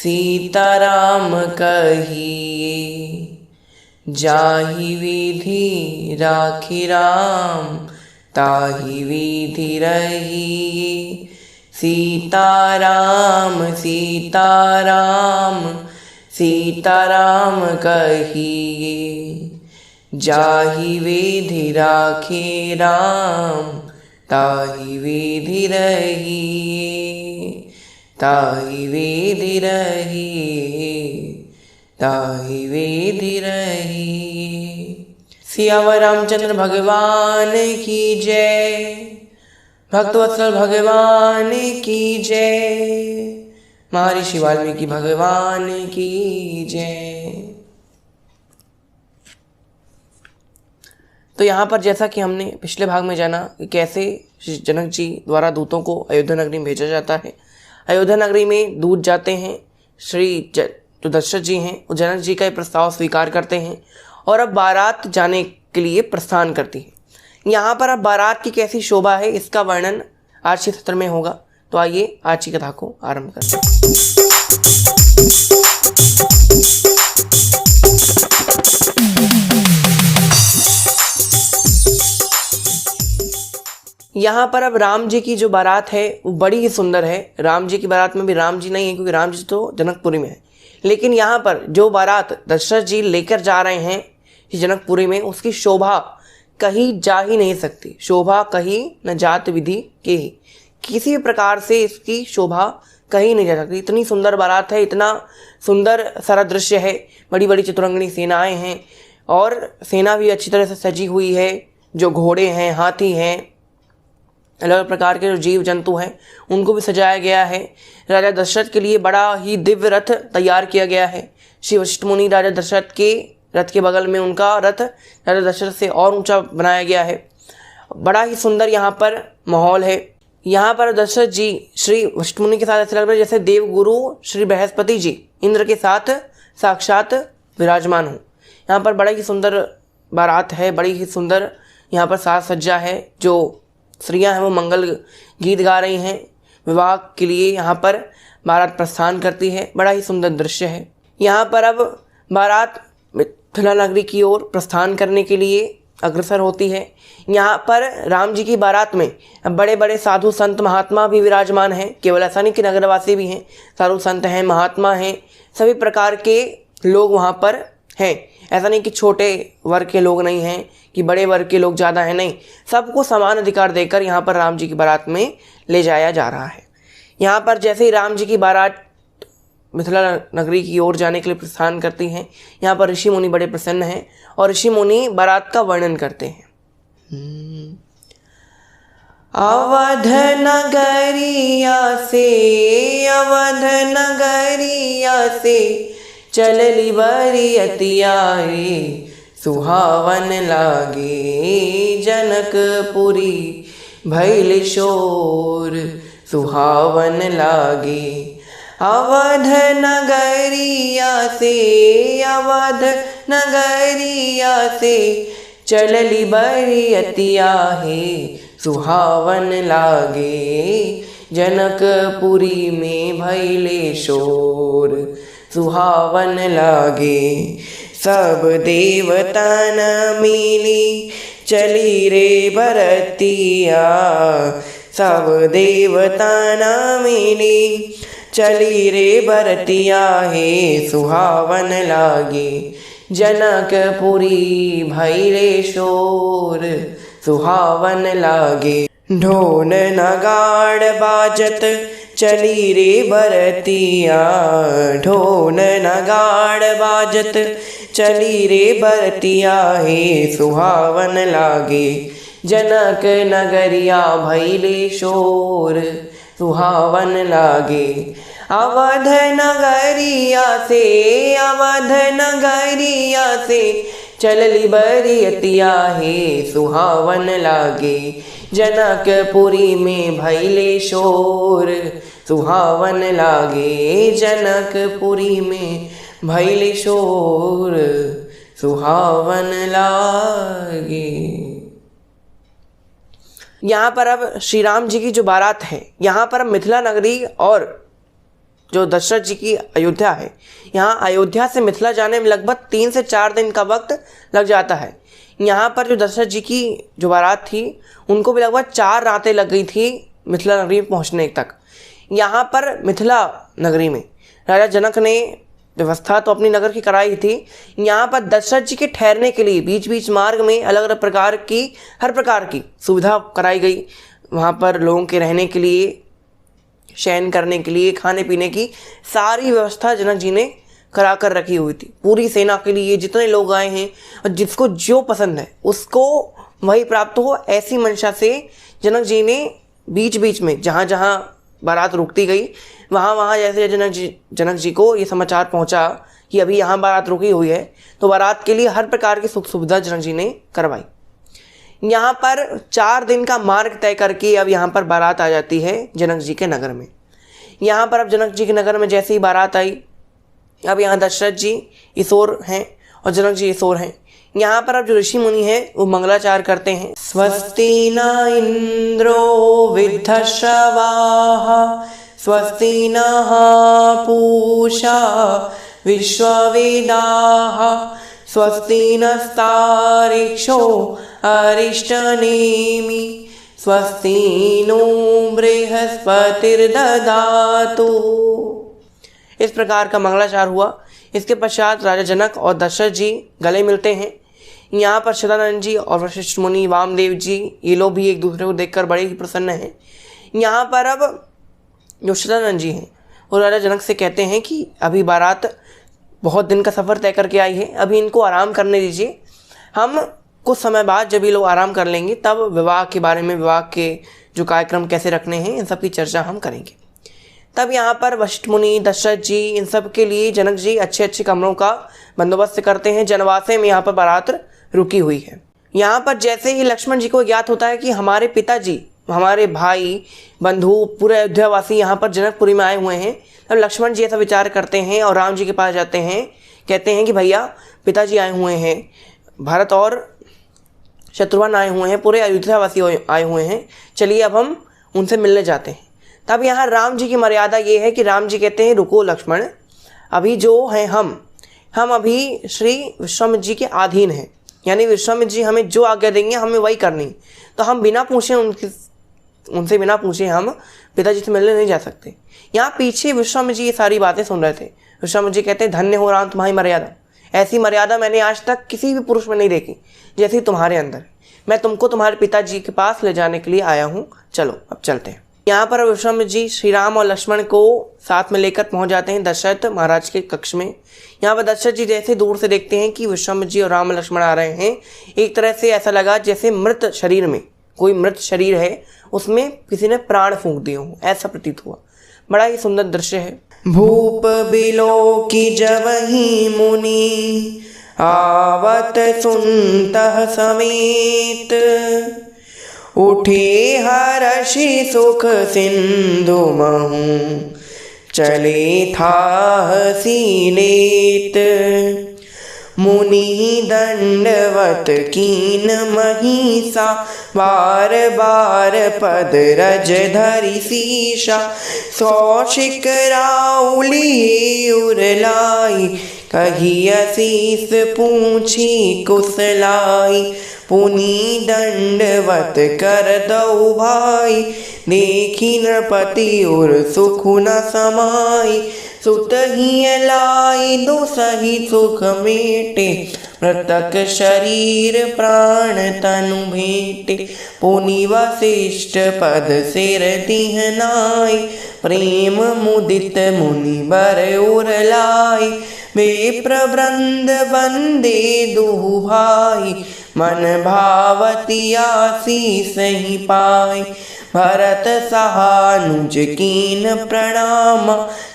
सीताराम कहिए, जाहि विधि राखी राम, ताहि विधि रहिए। सीताराम सीताराम सीताराम कहिए, जाहि विधि राखे राम, ताहि विधि रहिए। ताहि विधि रहिए, ताहि विधि रहिए। सियावर रामचंद्र भगवान की जय, भक्तवत्सल भगवान की जय, महर्षि वाल्मीकि भगवान की जय। तो यहाँ पर जैसा कि हमने पिछले भाग में जाना कि कैसे श्री जनक जी द्वारा दूतों को अयोध्या नगरी में भेजा जाता है। अयोध्या नगरी में दूत जाते हैं, जो दशरथ जी हैं वो जनक जी का प्रस्ताव स्वीकार करते हैं और अब बारात जाने के लिए प्रस्थान करती है। यहाँ पर अब बारात की कैसी शोभा है इसका वर्णन आज के सत्र में होगा। तो आइए आज की कथा को आरंभ करते हैं। यहाँ पर अब राम जी की जो बारात है वो बड़ी ही सुंदर है। राम जी की बारात में भी राम जी नहीं है क्योंकि राम जी तो जनकपुरी में है, लेकिन यहाँ पर जो बारात दशरथ जी लेकर जा रहे हैं जनकपुरी में उसकी शोभा कहीं जा ही नहीं सकती। शोभा कहीं न जात विधि के ही, किसी भी प्रकार से इसकी शोभा कहीं नहीं जा सकती। इतनी सुंदर बारात है, इतना सुंदर सारा दृश्य है। बड़ी बड़ी चतुरंगनी सेनाएं हैं और सेना भी अच्छी तरह से सजी हुई है। जो घोड़े हैं, हाथी हैं, अलग अलग प्रकार के जो जीव जंतु हैं उनको भी सजाया गया है। राजा दशरथ के लिए बड़ा ही दिव्य रथ तैयार किया गया है। श्री वशिष्ठ मुनि राजा दशरथ के रथ के बगल में उनका रथ राजा दशरथ से और ऊंचा बनाया गया है। बड़ा ही सुंदर यहाँ पर माहौल है। यहाँ पर दशरथ जी श्री वशिष्ठ मुनि के साथ ऐसा लग रहा है जैसे देवगुरु श्री बृहस्पति जी इंद्र के साथ साक्षात विराजमान हो। यहाँ पर बड़ा ही सुंदर बारात है, बड़ी ही सुंदर यहाँ पर साज सज्जा है। जो स्त्रियां हैं वो मंगल गीत गा रही हैं। विवाह के लिए यहाँ पर बारात प्रस्थान करती है। बड़ा ही सुंदर दृश्य है। यहाँ पर अब बारात मिथिला नगरी की ओर प्रस्थान करने के लिए अग्रसर होती है। यहाँ पर राम जी की बारात में बड़े बड़े साधु संत महात्मा भी विराजमान हैं। केवल ऐसा नहीं कि नगरवासी भी हैं, साधु संत हैं, महात्मा हैं, सभी प्रकार के लोग वहाँ पर हैं। ऐसा नहीं कि छोटे वर्ग के लोग नहीं हैं कि बड़े वर्ग के लोग ज़्यादा हैं, नहीं, सबको समान अधिकार देकर यहाँ पर राम जी की बारात में ले जाया जा रहा है। यहाँ पर जैसे ही राम जी की बारात मिथिला नगरी की ओर जाने के लिए प्रस्थान करती हैं, यहाँ पर ऋषि मुनि बड़े प्रसन्न हैं और ऋषि मुनि बारात का वर्णन करते हैं। अवध नगरिया से, अवध नगरिया से चलली बरियतिया रे, सुहावन लागे जनकपुरी भइल शोर, सुहावन लागे। अवध नगरिया से, अवध नगरिया से चलली बरियतिया हे, सुहावन लागे जनकपुरी में भइले शोर, सुहावन लागे। सब देवता न मिली चली रे बरतिया, सब देवता न मिली चली रे बरतिया हे, सुहावन लागे जनकपुरी भइले शोर, सुहावन लागे। ढोल नगाड़ बाजत चली रे बरतिया, ढोल नगाड़ बाजत चली रे बरतिया हे, सुहावन लागे जनक नगरिया भइले शोर, सुहावन लागे। अवध नगरिया से, अवध नगरिया से चलली बरियतिया हे, सुहावन लागे जनकपुरी में भइले शोर, सुहावन लागे जनकपुरी में भइले शोर, सुहावन लागे। यहाँ पर अब श्री राम जी की जो बारात है, यहाँ पर अब मिथिला नगरी और जो दशरथ जी की अयोध्या है, यहाँ अयोध्या से मिथिला जाने में लगभग 3 से 4 दिन का वक्त लग जाता है। यहाँ पर जो दशरथ जी की जो बारात थी उनको भी लगभग 4 रातें लग गई थी मिथिला नगरी में पहुँचने तक। यहाँ पर मिथिला नगरी में राजा जनक ने व्यवस्था तो अपनी नगर की कराई थी, यहाँ पर दशरथ जी के ठहरने के लिए बीच बीच मार्ग में अलग अलग प्रकार की हर प्रकार की सुविधा कराई गई। वहाँ पर लोगों के रहने के लिए, शयन करने के लिए, खाने पीने की सारी व्यवस्था जनक जी ने करा कर रखी हुई थी। पूरी सेना के लिए जितने लोग आए हैं और जिसको जो पसंद है उसको वही प्राप्त हो, ऐसी मंशा से जनक जी ने बीच बीच में जहाँ जहाँ बारात रुकती गई वहाँ वहाँ जैसे जनक जी को ये समाचार पहुँचा कि अभी यहाँ बारात रुकी हुई है, तो बारात के लिए हर प्रकार की सुख सुविधा जनक जी ने करवाई। यहाँ पर 4 दिन का मार्ग तय करके अब यहाँ पर बारात आ जाती है जनक जी के नगर में। यहाँ पर अब जनक जी के नगर में जैसे ही बारात आई, अब यहाँ दशरथ जी इस ओर हैं और जनक जी इस ओर हैं। यहाँ पर अब जो ऋषि मुनि हैं वो मंगलाचार करते हैं। स्वस्ति न इंद्रो विद्धश्रवाः स्वस्ति नः पूषा विश्ववेदाः स्वस्ति नस्तारिक्षो अरिष्टनेमि स्वस्ति नो बृहस्पतिर्दधातु। इस प्रकार का मंगलाचार हुआ। इसके पश्चात राजा जनक और दशरथ जी गले मिलते हैं। यहाँ पर सदानंद जी और वशिष्ठ मुनि, वामदेव जी, ये लोग भी एक दूसरे को देखकर बड़े ही प्रसन्न हैं। यहाँ पर अब जो सदानंद जी हैं वो राजा जनक से कहते हैं कि अभी बारात बहुत दिन का सफ़र तय करके आई है, अभी इनको आराम करने दीजिए। हम कुछ समय बाद जब ये लोग आराम कर लेंगे तब विवाह के बारे में, विवाह के जो कार्यक्रम कैसे रखने हैं, इन सब की चर्चा हम करेंगे। तब यहाँ पर वशिष्ठ मुनि, दशरथ जी, इन सब के लिए जनक जी अच्छे अच्छे कमरों का बंदोबस्त करते हैं। जनवासे में यहाँ पर बारात रुकी हुई है। यहाँ पर जैसे ही लक्ष्मण जी को ज्ञात होता है कि हमारे पिताजी, हमारे भाई, बंधु, पूरे अयोध्यावासी यहाँ पर जनकपुरी में आए हुए हैं, तब लक्ष्मण जी ऐसा विचार करते हैं और राम जी के पास जाते हैं। कहते हैं कि भैया पिताजी आए हुए हैं, भरत और शत्रुघ्न आए हुए हैं, पूरे अयोध्यावासी आए हुए हैं, चलिए अब हम उनसे मिलने जाते हैं। तब यहाँ राम जी की मर्यादा ये है कि राम जी कहते हैं रुको लक्ष्मण, अभी जो हैं हम अभी श्री विश्वामित्र जी के अधीन हैं, यानी विश्वामित्र जी हमें जो आज्ञा देंगे हमें वही करनी। तो हम बिना पूछे उनसे बिना पूछे हम पिताजी से मिलने नहीं जा सकते। यहाँ पीछे विश्वामित्र जी ये सारी बातें सुन रहे थे। विश्वामित्र जी कहते हैं धन्य हो राम तुम्हारी मर्यादा, ऐसी मर्यादा मैंने आज तक किसी भी पुरुष में नहीं देखी जैसी तुम्हारे अंदर। मैं तुमको तुम्हारे पिताजी के पास ले जाने के लिए आया हूँ, चलो अब चलते हैं। यहाँ पर विश्वामित्र जी श्री राम और लक्ष्मण को साथ में लेकर पहुँच जाते हैं दशरथ महाराज के कक्ष में। यहाँ पर दशरथ जी जैसे दूर से देखते हैं कि विश्वामित्र जी और राम और लक्ष्मण आ रहे हैं, एक तरह से ऐसा लगा जैसे मृत शरीर में, कोई मृत शरीर है उसमें किसी ने प्राण फूंक दिए हों, ऐसा प्रतीत हुआ। बड़ा ही सुंदर दृश्य है। भूप बिलो की जवही मुनि आवत सुनतः समेत उठे हर्षि सुख सिंधु महु चले था सीलेत मुनि दंडवत कीन महिषा बार बार पद रज धरि शीशा सौशिक राउली उरलाई कही असीस पूछी कुशलाई पुनि दंडवत कर दऊ भाई देखी नृपति और सुख न समाई सुत ही लाई दो सही सुख मेटे मृतक शरीर प्राण तनु भेटे पुनि वशिष्ठ पद सिर दिहनाई प्रेम मुदित मुनि बर उर लाई विप्र वृंद वंदे दुहु भाई मन भावती आशीष ही पाई भरत सहानुज कीन प्रणाम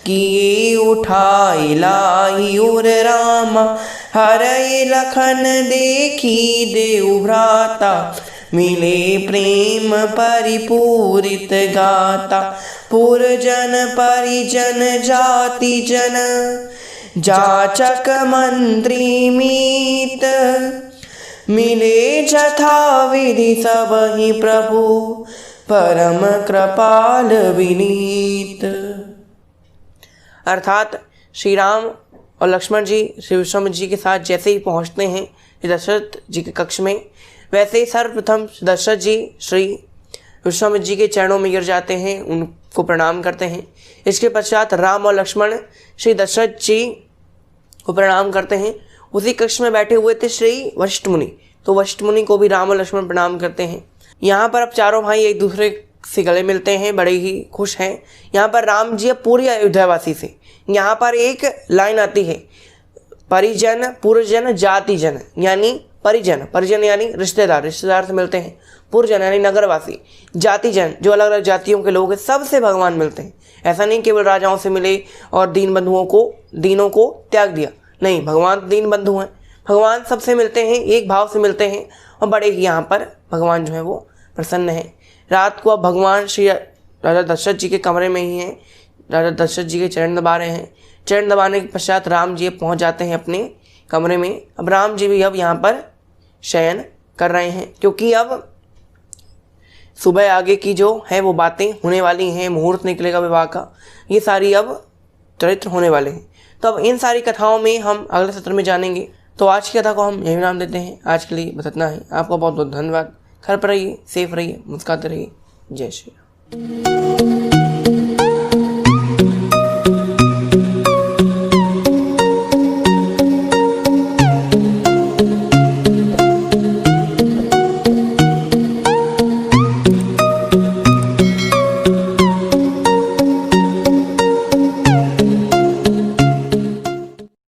किए उठाई लाई उर राम हरय लखन देखी देव भ्राता मिले प्रेम परिपूरित गाता पुरजन परिजन जाति जन जाचक मंत्री मीत मिले जथा विधि सब ही प्रभु परम कृपाल विनीत। अर्थात श्री राम और लक्ष्मण जी श्री विश्वामित्र जी के साथ जैसे ही पहुंचते हैं दशरथ जी के कक्ष में, वैसे ही सर्वप्रथम दशरथ जी श्री विश्वामित्र जी के चरणों में गिर जाते हैं, उनको प्रणाम करते हैं। इसके पश्चात राम और लक्ष्मण श्री दशरथ जी को प्रणाम करते हैं। उसी कक्ष में बैठे हुए थे श्री वशिष्ठ मुनि, तो वशिष्ठ मुनि को भी राम और लक्ष्मण प्रणाम करते हैं। यहाँ पर अब चारों भाई एक दूसरे से गले मिलते हैं, बड़े ही खुश हैं। यहाँ पर राम जी अब पूरी अयोध्यावासी से, यहाँ पर एक लाइन आती है, परिजन पुरजन जातिजन, यानी परिजन यानी रिश्तेदार से मिलते हैं, पुरजन यानी नगरवासी, जातिजन जो अलग अलग जातियों के लोग हैं, सबसे भगवान मिलते हैं। ऐसा नहीं केवल राजाओं से मिले और दीनों को त्याग दिया, नहीं, भगवान दीन बंधु हैं, भगवान सबसे मिलते हैं, एक भाव से मिलते हैं और बड़े ही यहाँ पर भगवान जो है वो प्रसन्न हैं। रात को अब भगवान श्री राजा दशरथ जी के कमरे में ही हैं, राजा दशरथ जी के चरण दबा रहे हैं। चरण दबाने के पश्चात राम जी पहुँच जाते हैं अपने कमरे में। अब राम जी भी अब यहाँ पर शयन कर रहे हैं, क्योंकि अब सुबह आगे की जो है वो बातें होने वाली हैं, मुहूर्त निकलेगा विवाह का, ये सारी अब चरित्र होने वाले हैं। तो अब इन सारी कथाओं में हम अगले सत्र में जानेंगे। तो आज की कथा को हम यही नाम देते हैं। आज के लिए बस इतना है। आपका बहुत बहुत धन्यवाद। घर पर रहिए, सेफ रहिए, मुस्कुराते रहिए। जय श्री राम।